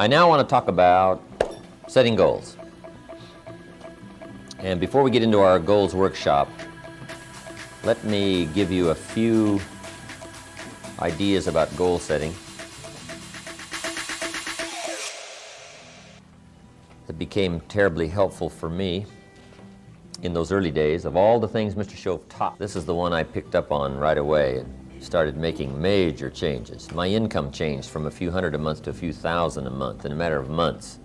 I now want to talk about setting goals. And before we get into our goals workshop, let me give you a few ideas about goal setting that became terribly helpful for me in those early days. Of all the things Mr. Shoaff taught, this is the one I picked up on right away and started making major changes. My income changed from a few hundred a month to a few thousand a month in a matter of months.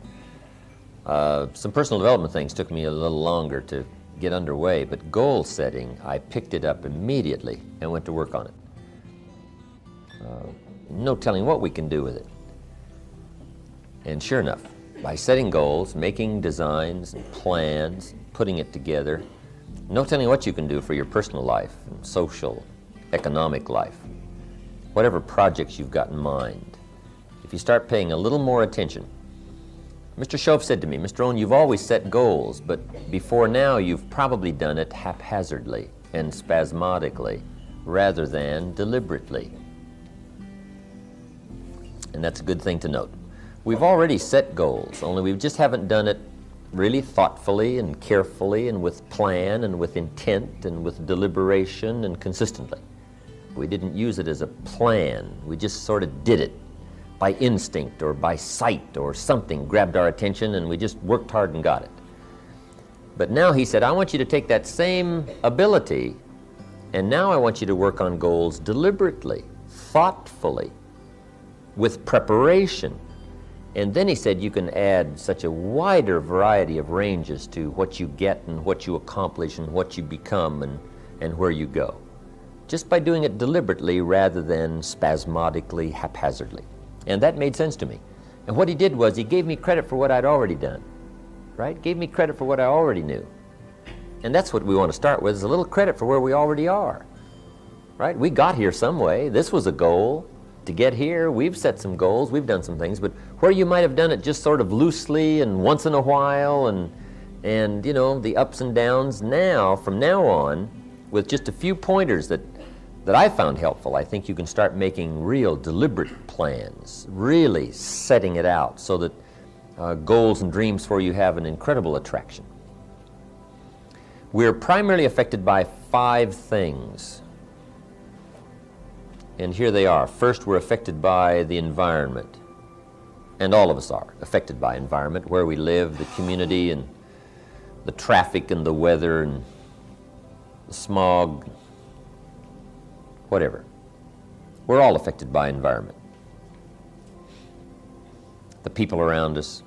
Some personal development things took me a little longer to get underway, but goal setting, I picked it up immediately and went to work on it. No telling what we can do with it. And sure enough, by setting goals, making designs and plans, putting it together, no telling what you can do for your personal life, and social, economic life, whatever projects you've got in mind. If you start paying a little more attention. Mr. Shoaff said to me, Mr. Rohn, you've always set goals, but before now you've probably done it haphazardly and spasmodically rather than deliberately. And that's a good thing to note. We've already set goals, only we just haven't done it really thoughtfully and carefully and with plan and with intent and with deliberation and consistently. We didn't use it as a plan. We just sort of did it by instinct or by sight or something grabbed our attention and we just worked hard and got it. But now he said, I want you to take that same ability and now I want you to work on goals deliberately, thoughtfully, with preparation. And then he said you can add such a wider variety of ranges to what you get and what you accomplish and what you become and where you go, just by doing it deliberately rather than spasmodically, haphazardly. And that made sense to me. And what he did was he gave me credit for what I'd already done, right? Gave me credit for what I already knew. And that's what we want to start with, is a little credit for where we already are, right? We got here some way. This was a goal. To get here, we've set some goals, we've done some things, but where you might have done it just sort of loosely and once in a while and you know, the ups and downs, now, from now on, with just a few pointers that I found helpful, I think you can start making real deliberate plans, really setting it out so that goals and dreams for you have an incredible attraction. We're primarily affected by 5 things. And here they are. First, we're affected by the environment. And all of us are affected by environment, where we live, the community, and the traffic, and the weather, and the smog, whatever. We're all affected by environment. The people around us,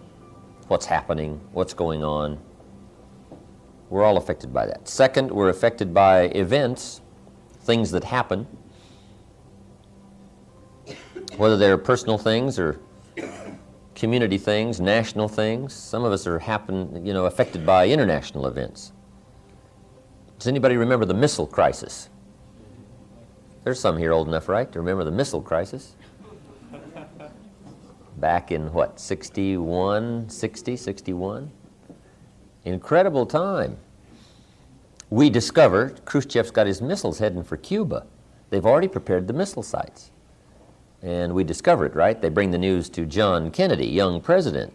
what's happening, what's going on. We're all affected by that. Second, we're affected by events, things that happen, whether they're personal things or community things, national things. Some of us are affected by international events. Does anybody remember the missile crisis? There's some here old enough, right, to remember the missile crisis? Back in, 61? Incredible time. We discovered Khrushchev's got his missiles heading for Cuba. They've already prepared the missile sites. And we discover it, right? They bring the news to John Kennedy, young president.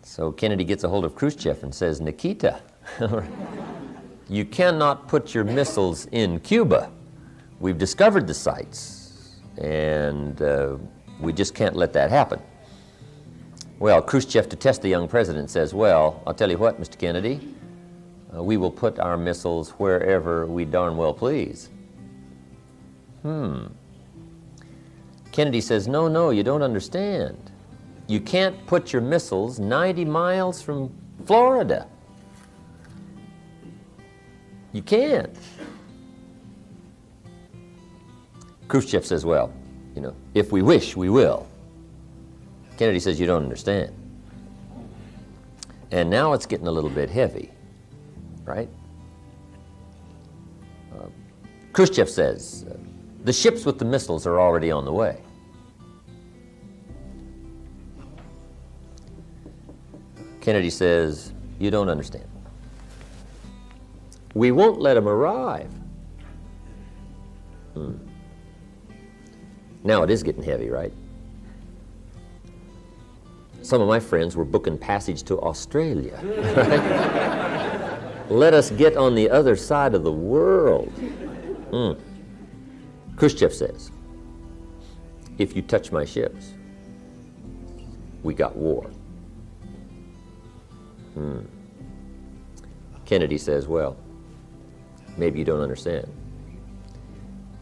So Kennedy gets a hold of Khrushchev and says, Nikita, you cannot put your missiles in Cuba. We've discovered the sites, and we just can't let that happen. Well, Khrushchev, to test the young president, says, well, I'll tell you what, Mr. Kennedy, we will put our missiles wherever we darn well please. Kennedy says, no, you don't understand. You can't put your missiles 90 miles from Florida. You can't. Khrushchev says, well, if we wish, we will. Kennedy says, you don't understand. And now it's getting a little bit heavy, right? Khrushchev says, the ships with the missiles are already on the way. Kennedy says, you don't understand. We won't let them arrive. Now it is getting heavy, right? Some of my friends were booking passage to Australia. Right? Let us get on the other side of the world. Khrushchev says, if you touch my ships, we got war. Kennedy says, well, maybe you don't understand.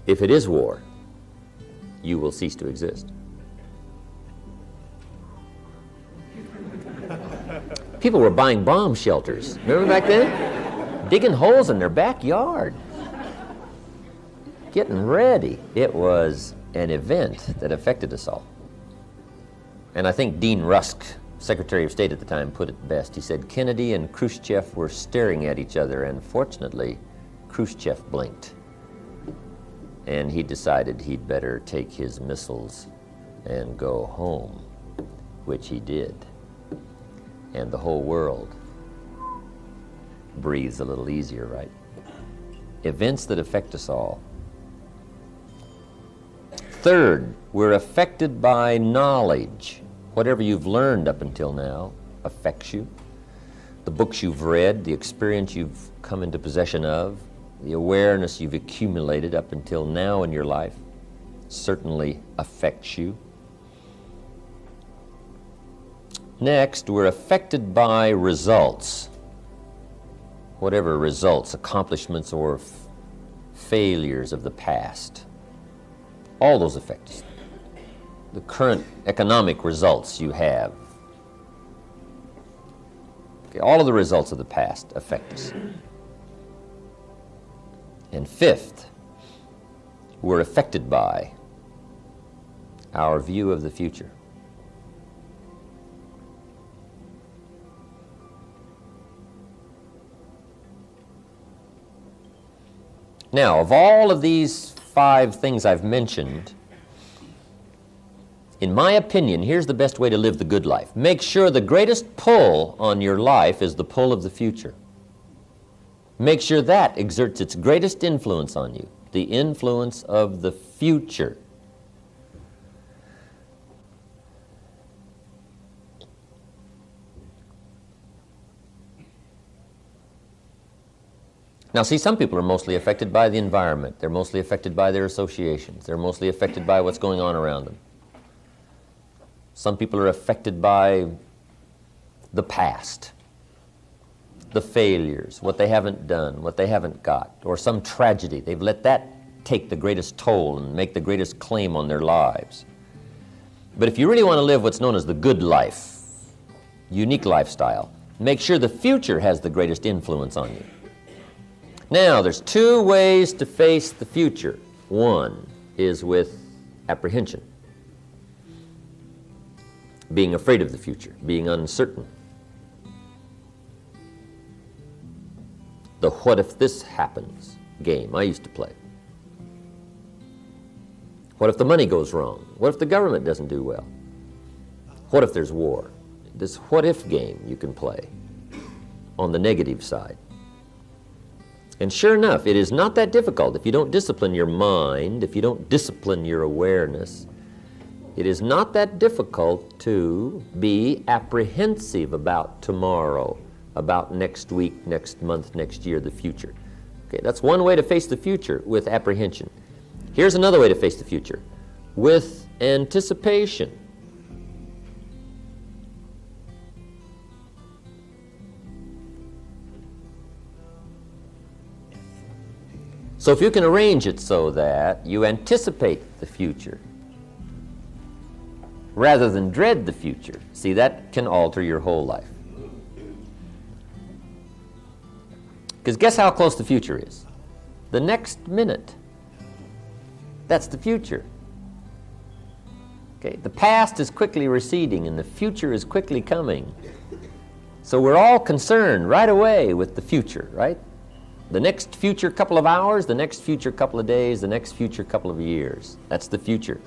If it is war, you will cease to exist. People were buying bomb shelters. Remember back then? Digging holes in their backyard. Getting ready. It was an event that affected us all. And I think Dean Rusk, Secretary of State at the time, put it best. He said, Kennedy and Khrushchev were staring at each other, and fortunately, Khrushchev blinked. And he decided he'd better take his missiles and go home, which he did. And the whole world breathes a little easier, right? Events that affect us all. Third, we're affected by knowledge. Whatever you've learned up until now affects you. The books you've read, the experience you've come into possession of, the awareness you've accumulated up until now in your life certainly affects you. Next, we're affected by results. Whatever results, accomplishments, or failures of the past. All those affect us. The current economic results you have. Okay, all of the results of the past affect us. And fifth, we're affected by our view of the future. Now, of all of these 5 things I've mentioned, in my opinion, here's the best way to live the good life. Make sure the greatest pull on your life is the pull of the future. Make sure that exerts its greatest influence on you, the influence of the future. Now, see, some people are mostly affected by the environment. They're mostly affected by their associations. They're mostly affected by what's going on around them. Some people are affected by the past, the failures, what they haven't done, what they haven't got, or some tragedy. They've let that take the greatest toll and make the greatest claim on their lives. But if you really want to live what's known as the good life, unique lifestyle, make sure the future has the greatest influence on you. Now, there's 2 ways to face the future. One is with apprehension, being afraid of the future, being uncertain. The what if this happens game I used to play. What if the money goes wrong? What if the government doesn't do well? What if there's war? This what if game you can play on the negative side. And sure enough, it is not that difficult if you don't discipline your mind, if you don't discipline your awareness. It is not that difficult to be apprehensive about tomorrow, about next week, next month, next year, the future. Okay, that's one way to face the future, with apprehension. Here's another way to face the future, with anticipation. So if you can arrange it so that you anticipate the future rather than dread the future, see, that can alter your whole life. Because guess how close the future is? The next minute. That's the future. Okay, the past is quickly receding and the future is quickly coming. So we're all concerned right away with the future, right? The next future couple of hours, the next future couple of days, the next future couple of years. That's the future.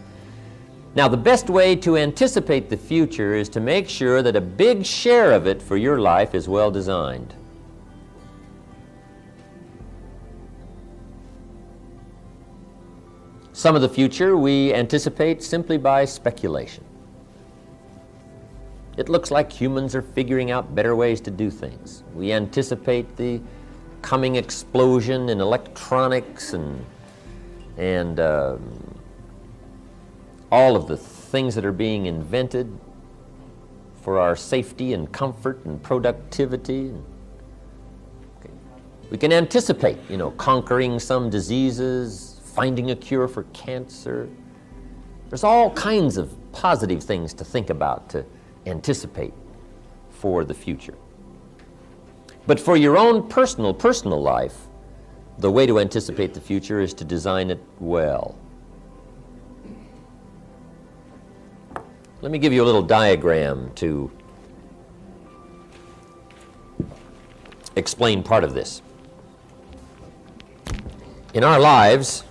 Now, the best way to anticipate the future is to make sure that a big share of it for your life is well designed. Some of the future we anticipate simply by speculation. It looks like humans are figuring out better ways to do things. We anticipate the coming explosion in electronics and all of the things that are being invented for our safety and comfort and productivity. Okay. We can anticipate, conquering some diseases, finding a cure for cancer. There's all kinds of positive things to think about, to anticipate for the future. But for your own personal life, the way to anticipate the future is to design it well. Let me give you a little diagram to explain part of this. In our lives,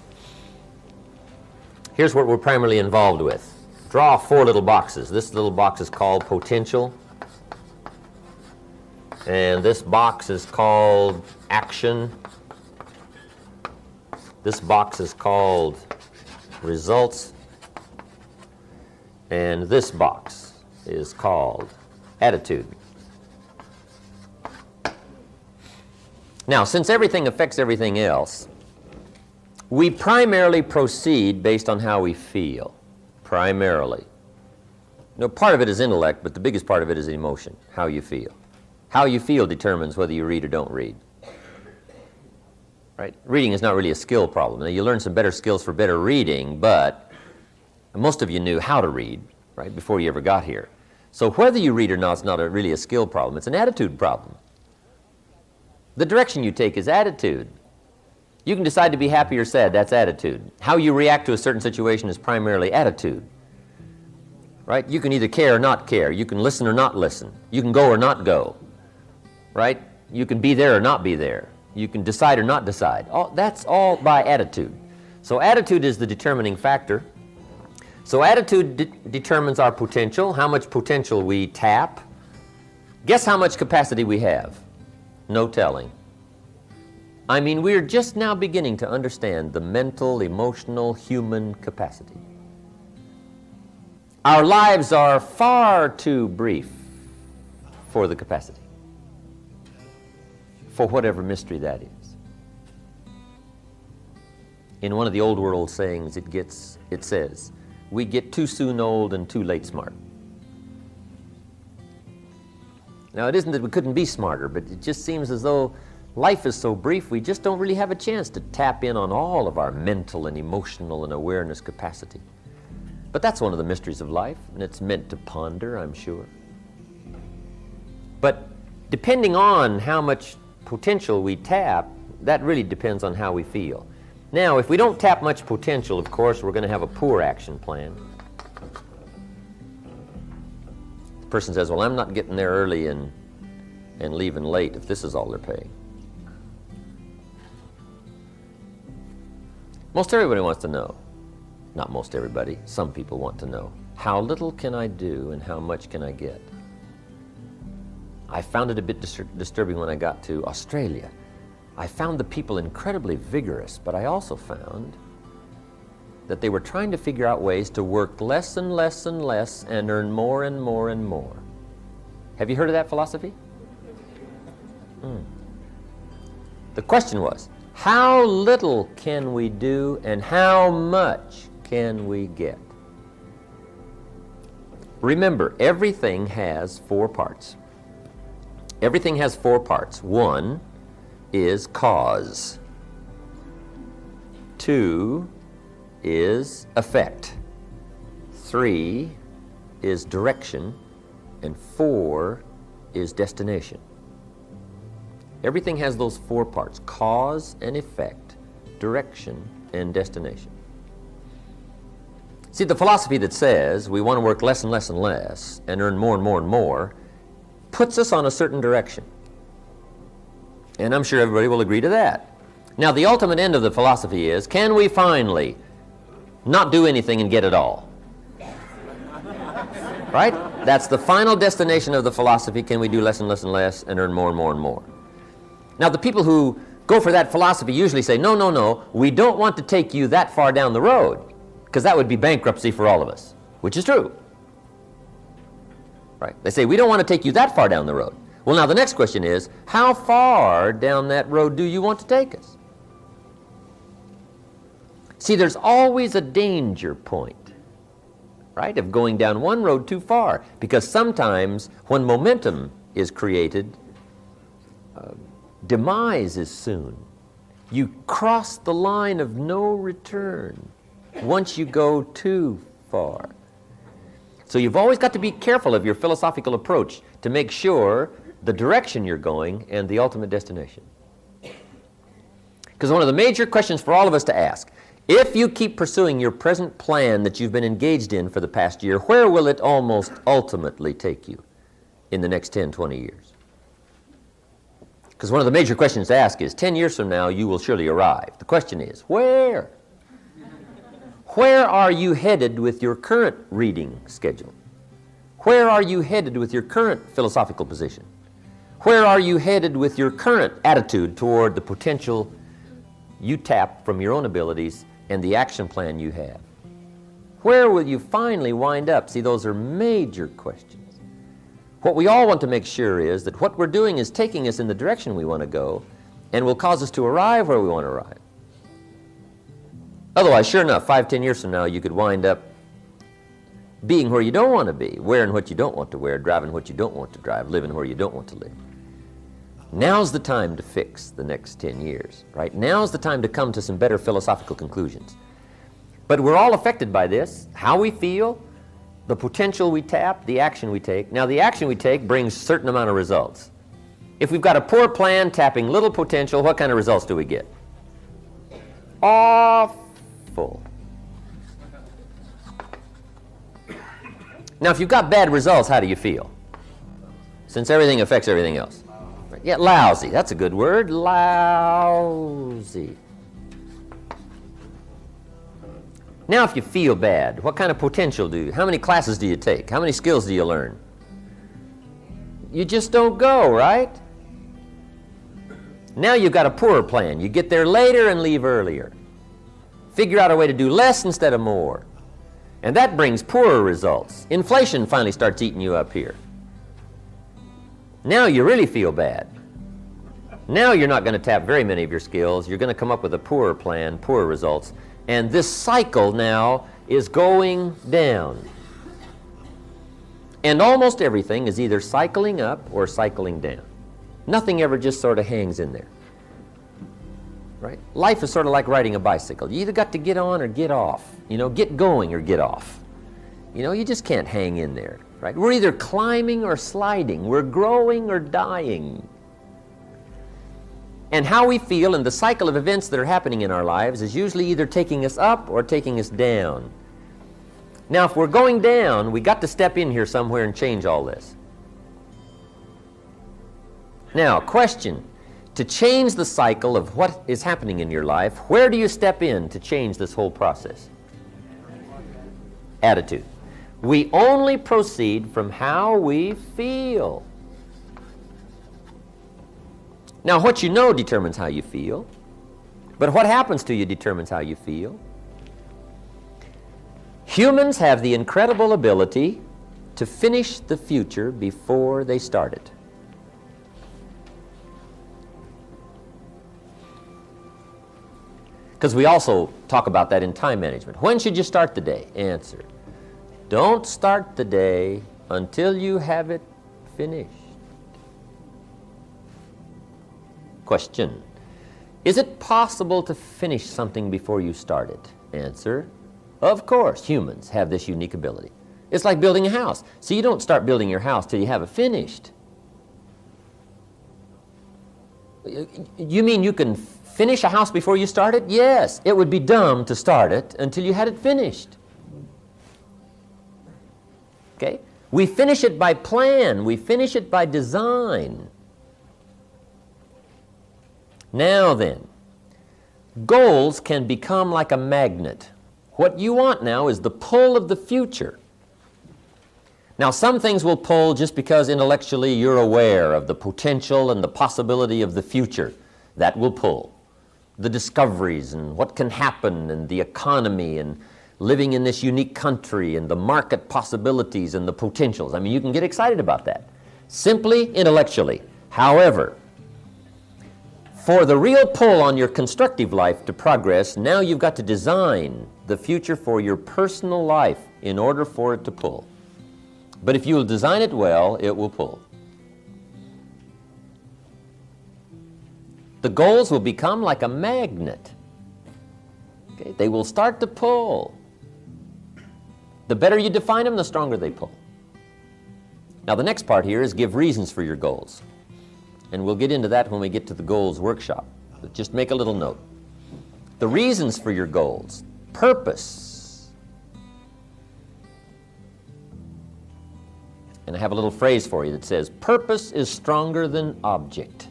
here's what we're primarily involved with. Draw 4 little boxes. This little box is called potential. And this box is called action. This box is called results. And this box is called attitude. Now, since everything affects everything else, we primarily proceed based on how we feel. Primarily. Part of it is intellect, but the biggest part of it is emotion, how you feel. How you feel determines whether you read or don't read. Right? Reading is not really a skill problem. Now, you learn some better skills for better reading, but most of you knew how to read, right, before you ever got here. So whether you read or not is not really a skill problem. It's an attitude problem. The direction you take is attitude. You can decide to be happy or sad. That's attitude. How you react to a certain situation is primarily attitude. Right? You can either care or not care. You can listen or not listen. You can go or not go. Right? You can be there or not be there. You can decide or not decide. That's all by attitude. So attitude is the determining factor. So attitude determines our potential, how much potential we tap. Guess how much capacity we have? No telling. I mean, we're just now beginning to understand the mental, emotional, human capacity. Our lives are far too brief for the capacity, for whatever mystery that is. In one of the old world sayings, it says, we get too soon old and too late smart. Now, it isn't that we couldn't be smarter, but it just seems as though life is so brief, we just don't really have a chance to tap in on all of our mental and emotional and awareness capacity. But that's one of the mysteries of life, and it's meant to ponder, I'm sure. But depending on how much potential we tap, that really depends on how we feel. Now, if we don't tap much potential, of course, we're going to have a poor action plan. The person says, well, I'm not getting there early and leaving late if this is all they're paying. Most everybody wants to know. Not most everybody. Some people want to know. How little can I do and how much can I get? I found it a bit disturbing when I got to Australia. I found the people incredibly vigorous, but I also found that they were trying to figure out ways to work less and less and less and earn more and more and more. Have you heard of that philosophy? The question was, how little can we do and how much can we get? Remember, everything has 4 parts. Everything has 4 parts. 1 is cause. 2 is effect. 3 is direction. And 4 is destination. Everything has those 4 parts: cause and effect, direction and destination. See, the philosophy that says we want to work less and less and less and earn more and more and more puts us on a certain direction. And I'm sure everybody will agree to that. Now, the ultimate end of the philosophy is, can we finally not do anything and get it all? Right? That's the final destination of the philosophy. Can we do less and less and less and earn more and more and more? Now, the people who go for that philosophy usually say, no, no, no, we don't want to take you that far down the road, because that would be bankruptcy for all of us, which is true. right? They say, we don't want to take you that far down the road. Well, now the next question is, how far down that road do you want to take us? See, there's always a danger point, right, of going down one road too far, because sometimes when momentum is created, demise is soon. You cross the line of no return once you go too far. So you've always got to be careful of your philosophical approach to make sure the direction you're going and the ultimate destination. Because one of the major questions for all of us to ask, if you keep pursuing your present plan that you've been engaged in for the past year, where will it almost ultimately take you in the next 10, 20 years? Because one of the major questions to ask is, 10 years from now, you will surely arrive. The question is, where? Where are you headed with your current reading schedule? Where are you headed with your current philosophical position? Where are you headed with your current attitude toward the potential you tap from your own abilities and the action plan you have? Where will you finally wind up? See, those are major questions. What we all want to make sure is that what we're doing is taking us in the direction we want to go and will cause us to arrive where we want to arrive. Otherwise, sure enough, 5, 10 years from now, you could wind up being where you don't want to be, wearing what you don't want to wear, driving what you don't want to drive, living where you don't want to live. Now's the time to fix the next 10 years, right? Now's the time to come to some better philosophical conclusions. But we're all affected by this, how we feel, the potential we tap, the action we take. Now, the action we take brings a certain amount of results. If we've got a poor plan tapping little potential, what kind of results do we get? Awful. Now, if you've got bad results, how do you feel? Since everything affects everything else. Yeah, lousy. That's a good word. Lousy. Now, if you feel bad, what kind of potential do you? How many classes do you take? How many skills do you learn? You just don't go, right? Now you've got a poorer plan. You get there later and leave earlier. Figure out a way to do less instead of more. And that brings poorer results. Inflation finally starts eating you up here. Now you really feel bad. Now you're not going to tap very many of your skills. You're going to come up with a poorer plan, poorer results. And this cycle now is going down. And almost everything is either cycling up or cycling down. Nothing ever just sort of hangs in there. Right? Life is sort of like riding a bicycle. You either got to get on or get off. You know, get going or get off. You know, you just can't hang in there. Right? We're either climbing or sliding. We're growing or dying. And how we feel in the cycle of events that are happening in our lives is usually either taking us up or taking us down. Now, if we're going down, we got to step in here somewhere and change all this. Now, question. To change the cycle of what is happening in your life, where do you step in to change this whole process? Attitude. We only proceed from how we feel. Now, what you know determines how you feel, but what happens to you determines how you feel. Humans have the incredible ability to finish the future before they start it. Because we also talk about that in time management. When should you start the day? Answer. Don't start the day until you have it finished. Question. Is it possible to finish something before you start it? Answer. Of course, humans have this unique ability. It's like building a house. So you don't start building your house till you have it finished. You mean you can finish a house before you start it? Yes. It would be dumb to start it until you had it finished. Okay? We finish it by plan. We finish it by design. Now then, goals can become like a magnet. What you want now is the pull of the future. Now, some things will pull just because intellectually you're aware of the potential and the possibility of the future. That will pull. The discoveries and what can happen and the economy and living in this unique country and the market possibilities and the potentials. I mean, you can get excited about that, simply intellectually. However, for the real pull on your constructive life to progress, now you've got to design the future for your personal life in order for it to pull. But if you will design it well, it will pull. The goals will become like a magnet. Okay? They will start to pull. The better you define them, the stronger they pull. Now the next part here is give reasons for your goals. And we'll get into that when we get to the goals workshop. But just make a little note. The reasons for your goals. Purpose. And I have a little phrase for you that says, purpose is stronger than object.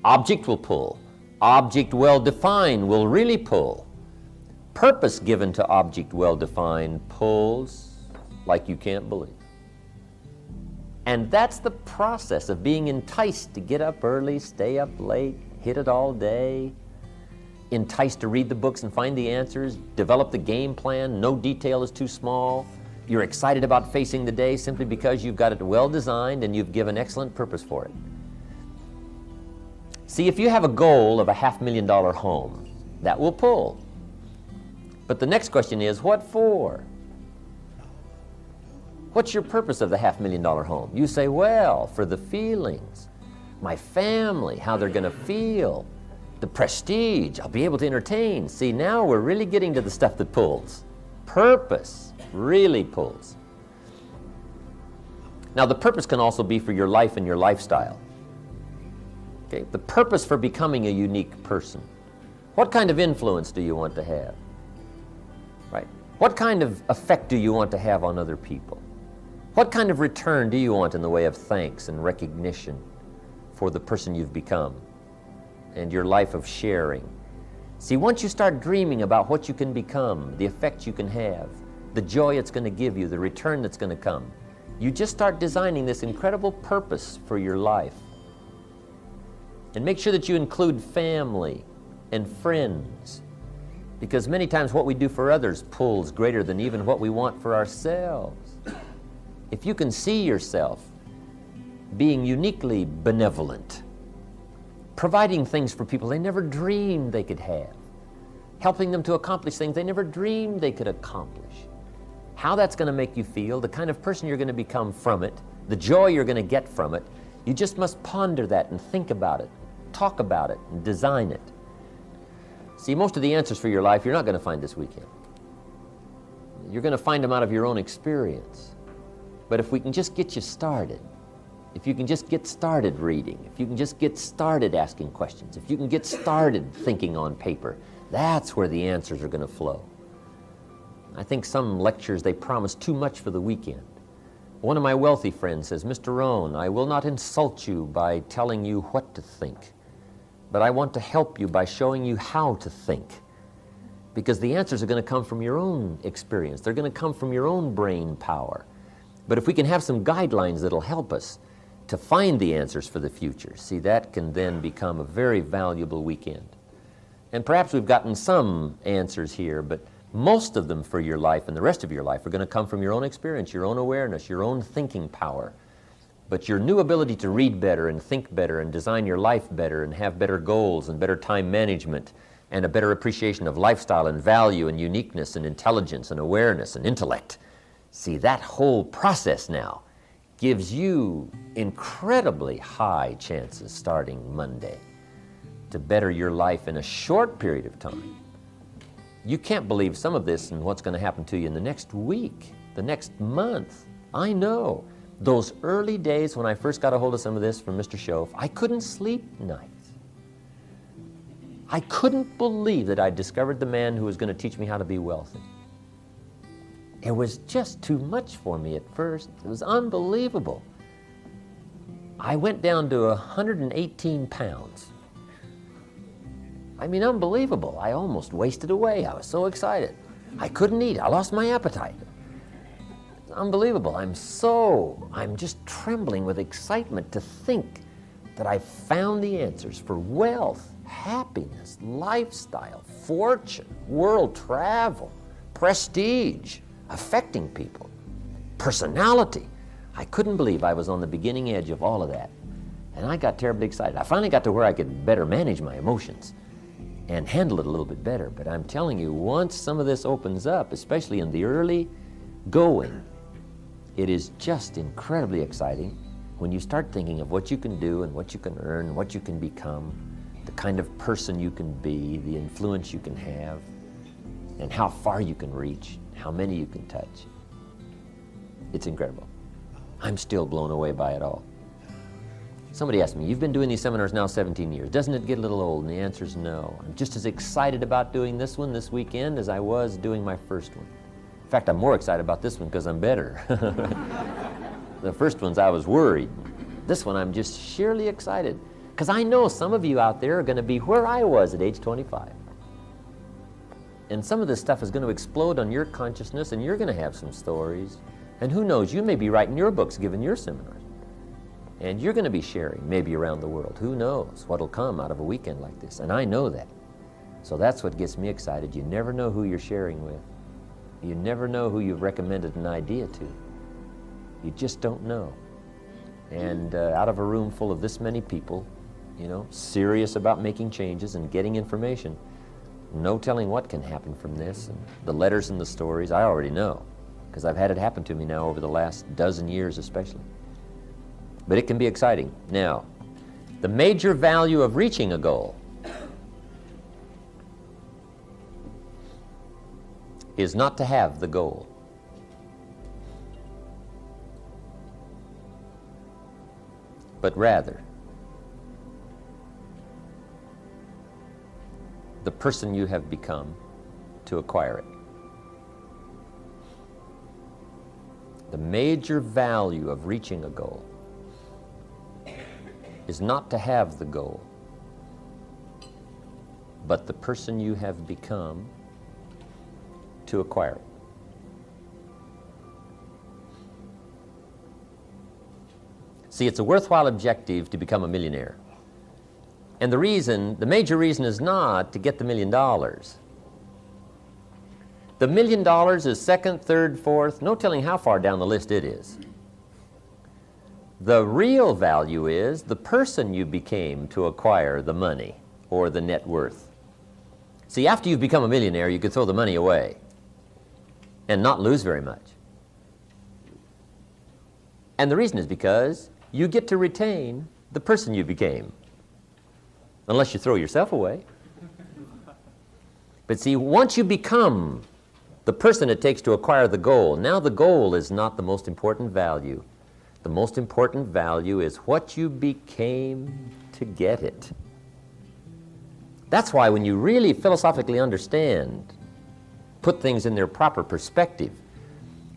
Object will pull. Object well-defined will really pull. Purpose given to object well-defined pulls like you can't believe. And that's the process of being enticed to get up early, stay up late, hit it all day, enticed to read the books and find the answers, develop the game plan, no detail is too small. You're excited about facing the day simply because you've got it well designed and you've given excellent purpose for it. See, if you have a goal of a $500,000 home, that will pull. But the next question is, what for? What's your purpose of the $500,000 home? You say, well, for the feelings, my family, how they're going to feel, the prestige, I'll be able to entertain. See, now we're really getting to the stuff that pulls. Purpose really pulls. Now, the purpose can also be for your life and your lifestyle. Okay? The purpose for becoming a unique person. What kind of influence do you want to have? Right? What kind of effect do you want to have on other people? What kind of return do you want in the way of thanks and recognition for the person you've become and your life of sharing? See, once you start dreaming about what you can become, the effect you can have, the joy it's going to give you, the return that's going to come, you just start designing this incredible purpose for your life. And make sure that you include family and friends, because many times what we do for others pulls greater than even what we want for ourselves. If you can see yourself being uniquely benevolent, providing things for people they never dreamed they could have, helping them to accomplish things they never dreamed they could accomplish, how that's going to make you feel, the kind of person you're going to become from it, the joy you're going to get from it, you just must ponder that and think about it, talk about it, and design it. See, most of the answers for your life you're not going to find this weekend. You're going to find them out of your own experience. But if we can just get you started, if you can just get started reading, if you can just get started asking questions, if you can get started thinking on paper, that's where the answers are going to flow. I think some lectures, they promise too much for the weekend. One of my wealthy friends says, Mr. Rohn, I will not insult you by telling you what to think, but I want to help you by showing you how to think. Because the answers are going to come from your own experience. They're going to come from your own brain power. But if we can have some guidelines that'll help us to find the answers for the future, see, that can then become a very valuable weekend. And perhaps we've gotten some answers here, but most of them for your life and the rest of your life are going to come from your own experience, your own awareness, your own thinking power. But your new ability to read better and think better and design your life better and have better goals and better time management and a better appreciation of lifestyle and value and uniqueness and intelligence and awareness and intellect. See, that whole process now gives you incredibly high chances starting Monday to better your life in a short period of time. You can't believe some of this and what's going to happen to you in the next week, the next month. I know. Those early days when I first got a hold of some of this from Mr. Schoaf, I couldn't sleep nights. I couldn't believe that I'd discovered the man who was going to teach me how to be wealthy. It was just too much for me at first. It was unbelievable. I went down to 118 pounds. I mean, unbelievable. I almost wasted away. I was so excited. I couldn't eat. I lost my appetite. It's unbelievable. I'm just trembling with excitement to think that I found the answers for wealth, happiness, lifestyle, fortune, world travel. prestige, affecting people, personality. I couldn't believe I was on the beginning edge of all of that. And I got terribly excited. I finally got to where I could better manage my emotions and handle it a little bit better. But I'm telling you, once some of this opens up, especially in the early going, it is just incredibly exciting when you start thinking of what you can do and what you can earn, what you can become, the kind of person you can be, the influence you can have, and how far you can reach, how many you can touch. It's incredible. I'm still blown away by it all. Somebody asked me, you've been doing these seminars now 17 years. Doesn't it get a little old? And the answer is no. I'm just as excited about doing this one this weekend as I was doing my first one. In fact, I'm more excited about this one because I'm better. The first ones I was worried. This one I'm just sheerly excited because I know some of you out there are going to be where I was at age 25. And some of this stuff is going to explode on your consciousness, and you're going to have some stories. And who knows, you may be writing your books, giving your seminars. And you're going to be sharing, maybe around the world. Who knows what'll come out of a weekend like this? And I know that. So that's what gets me excited. You never know who you're sharing with. You never know who you've recommended an idea to. You just don't know. And out of a room full of this many people, you know, serious about making changes and getting information, no telling what can happen from this. And the letters and the stories, I already know, because I've had it happen to me now over the last dozen years especially. But it can be exciting. Now, the major value of reaching a goal is not to have the goal, but rather the person you have become to acquire it. The major value of reaching a goal is not to have the goal, but the person you have become to acquire it. See, it's a worthwhile objective to become a millionaire. And the major reason is not to get the $1 million. The $1 million is second, third, fourth, no telling how far down the list it is. The real value is the person you became to acquire the money or the net worth. See, after you've become a millionaire, you could throw the money away and not lose very much. And the reason is because you get to retain the person you became, unless you throw yourself away. But see, once you become the person it takes to acquire the goal, now the goal is not the most important value. The most important value is what you became to get it. That's why when you really philosophically understand, put things in their proper perspective,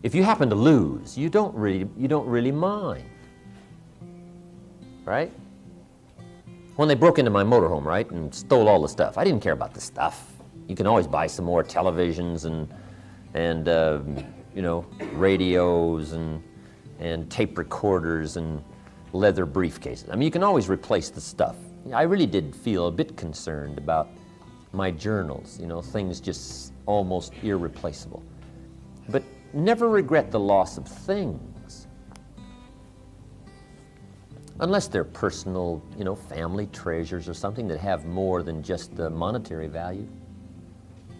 if you happen to lose, you don't really mind, right? When they broke into my motorhome, right, and stole all the stuff, I didn't care about the stuff. You can always buy some more televisions and you know, radios and tape recorders and leather briefcases. I mean, you can always replace the stuff. I really did feel a bit concerned about my journals, you know, things just almost irreplaceable. But never regret the loss of things. Unless they're personal, you know, family treasures or something that have more than just the monetary value,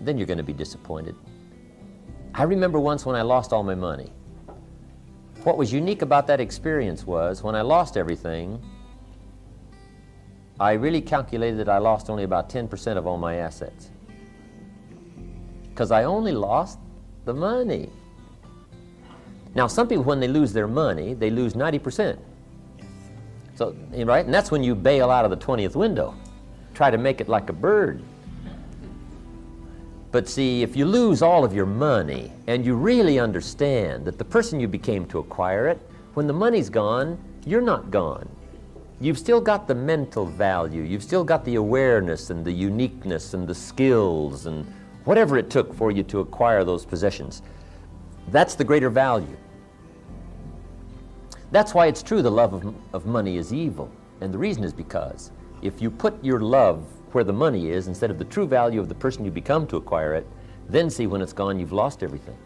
then you're going to be disappointed. I remember once when I lost all my money. What was unique about that experience was when I lost everything, I really calculated that I lost only about 10% of all my assets. Because I only lost the money. Now, some people, when they lose their money, they lose 90%. So, right? And that's when you bail out of the 20th window. Try to make it like a bird. But see, if you lose all of your money and you really understand that the person you became to acquire it, when the money's gone, you're not gone. You've still got the mental value. You've still got the awareness and the uniqueness and the skills and whatever it took for you to acquire those possessions. That's the greater value. That's why it's true the love of money is evil. And the reason is because if you put your love where the money is instead of the true value of the person you become to acquire it, Then see, when it's gone, you've lost everything.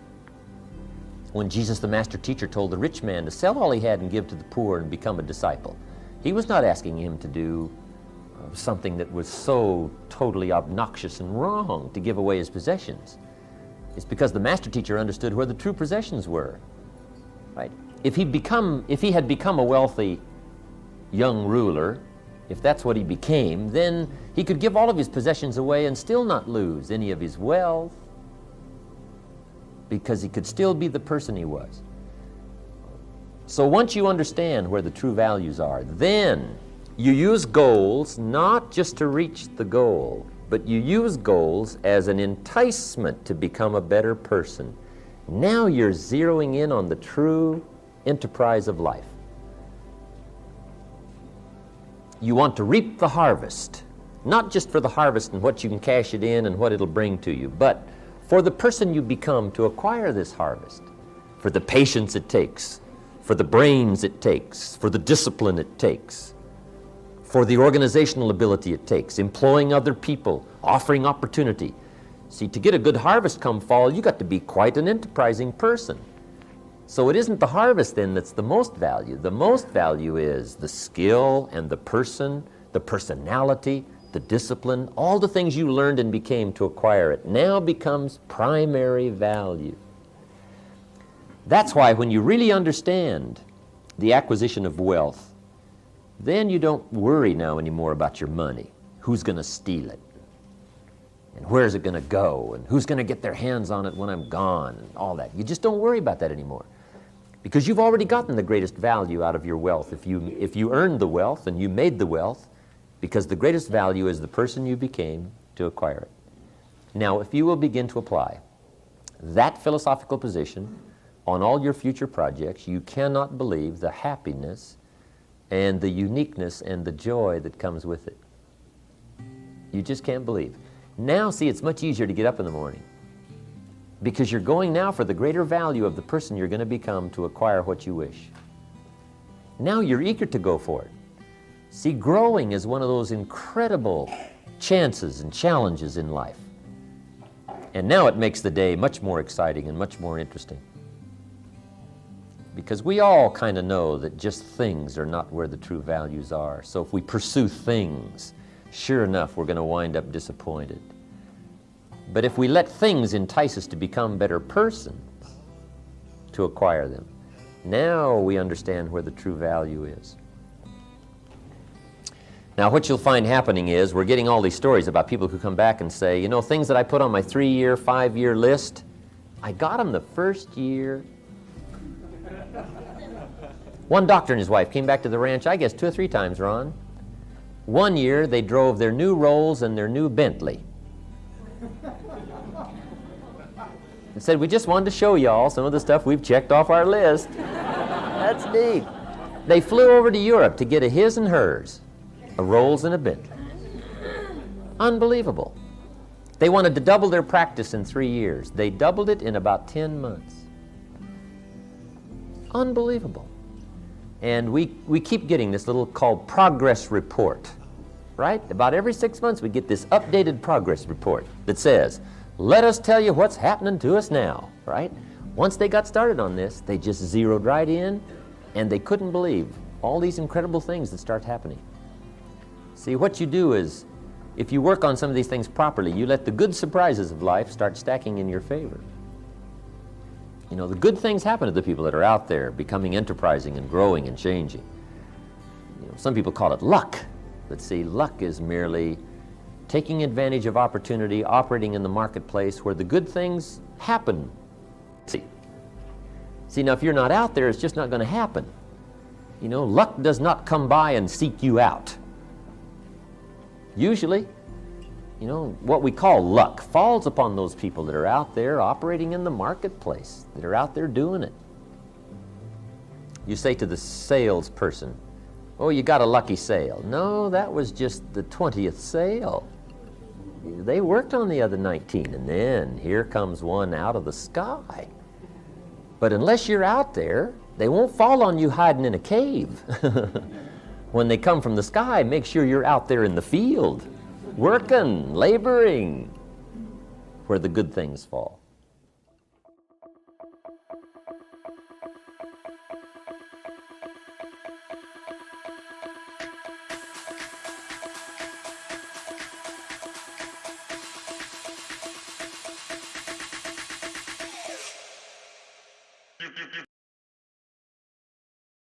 When Jesus, the master teacher, told the rich man to sell all he had and give to the poor and become a disciple, he was not asking him to do something that was so totally obnoxious and wrong, to give away his possessions. It's because the master teacher understood where the true possessions were, right? If he had become a wealthy young ruler, if that's what he became, then he could give all of his possessions away and still not lose any of his wealth, because he could still be the person he was. So once you understand where the true values are, then you use goals not just to reach the goal, but you use goals as an enticement to become a better person. Now you're zeroing in on the true enterprise of life. You want to reap the harvest, not just for the harvest and what you can cash it in and what it'll bring to you, but for the person you become to acquire this harvest, for the patience it takes, for the brains it takes, for the discipline it takes, for the organizational ability it takes, employing other people, offering opportunity. See, to get a good harvest come fall, you got to be quite an enterprising person. So it isn't the harvest then that's the most value. The most value is the skill and the person, the personality, the discipline, all the things you learned and became to acquire it now becomes primary value. That's why when you really understand the acquisition of wealth, then you don't worry now anymore about your money. Who's going to steal it? And where's it going to go? And who's going to get their hands on it when I'm gone? And all that. You just don't worry about that anymore. Because you've already gotten the greatest value out of your wealth. If you earned the wealth and you made the wealth, because the greatest value is the person you became to acquire it. Now, if you will begin to apply that philosophical position on all your future projects, you cannot believe the happiness and the uniqueness and the joy that comes with it. You just can't believe. Now, see, it's much easier to get up in the morning because you're going now for the greater value of the person you're going to become to acquire what you wish. Now you're eager to go for it. See, growing is one of those incredible chances and challenges in life. And now it makes the day much more exciting and much more interesting. Because we all kind of know that just things are not where the true values are. So if we pursue things, sure enough, we're going to wind up disappointed. But if we let things entice us to become better persons, to acquire them, now we understand where the true value is. Now, what you'll find happening is we're getting all these stories about people who come back and say, you know, things that I put on my 3-year, 5-year list, I got them the first year. One doctor and his wife came back to the ranch, I guess 2 or 3 times, Ron. One year, they drove their new Rolls and their new Bentley. And said, we just wanted to show y'all some of the stuff we've checked off our list. That's neat. They flew over to Europe to get a his and hers, a Rolls and a Bentley. Unbelievable. They wanted to double their practice in 3 years. They doubled it in about 10 months. Unbelievable. And we keep getting this little called progress report, right? About every 6 months we get this updated progress report that says, let us tell you what's happening to us now, right? Once they got started on this, they just zeroed right in, and they couldn't believe all these incredible things that start happening. See, what you do is, if you work on some of these things properly, you let the good surprises of life start stacking in your favor. You know, the good things happen to the people that are out there becoming enterprising and growing and changing. You know, some people call it luck. But see, luck is merely taking advantage of opportunity, operating in the marketplace where the good things happen. See, now if you're not out there, it's just not going to happen. You know, luck does not come by and seek you out. Usually, you know, what we call luck falls upon those people that are out there operating in the marketplace, that are out there doing it. You say to the salesperson, oh, you got a lucky sale. No, that was just the 20th sale. They worked on the other 19, and then here comes one out of the sky. But unless you're out there, they won't fall on you hiding in a cave. When they come from the sky, make sure you're out there in the field, working, laboring. where the good things fall.